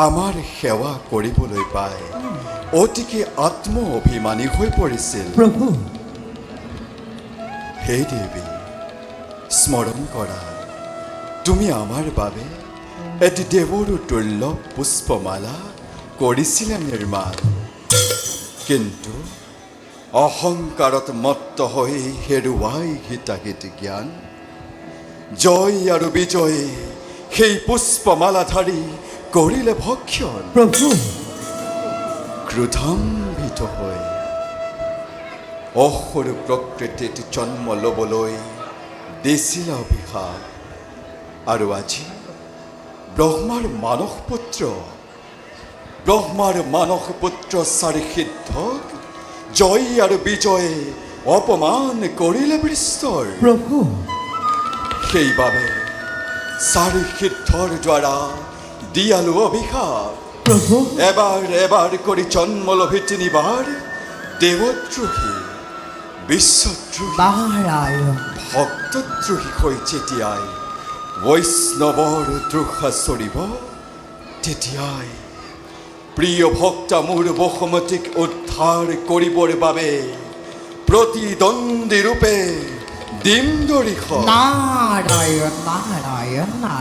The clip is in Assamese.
আমাৰ সেৱা কৰিবলৈ পাই অতিকে আত্ম অভিমানী হৈ পৰিছিল। প্ৰভু হে দেৱী, স্মৰণ কৰা, তুমি আমাৰ বাবে এটি দেৱৰো তুল্য পুষ্পমালা কৰিছিলা নিৰ্মাণ। কিন্তু অহংকাৰত মত্ত হৈ হেৰুৱাই হিতাহিত জ্ঞান, জয় আৰু বিজয়ে সেই পুষ্পমালাধাৰী কৰিলে ভক্ষণ। প্ৰভু ক্ৰোধান্বিত হৈ অসুৰ প্ৰকৃতিত জন্ম ল'বলৈ দিছিল অভিশাপ। আৰু আজি ব্ৰহ্মাৰ মানস পুত্ৰ চাৰি সিদ্ধক জয় আৰু বিজয়ে অপমান কৰিলে বিস্তৰ। প্ৰভু সেইবাবে চাৰি সিদ্ধৰ দ্বাৰা দিয়ালো অভিশাপ। প্ৰভু এবাৰ এবাৰ কৰি জন্ম লভি তিনিবাৰ দেৱদ্ৰোহী, বিশ্বদ্ৰোহী, নাৰায়ণ ভক্তদ্ৰোহী হৈ যেতিয়াই বৈষ্ণৱৰ দ্ৰোহা চৰিব, তেতিয়াই প্ৰিয় ভক্তা মোৰ বসুমতীক উদ্ধাৰ কৰিবৰ বাবে প্ৰতিদ্বন্দ্বী ৰূপে দিম দৰিখন। নাৰায়ণ নাৰায়ণ নাৰায়ণ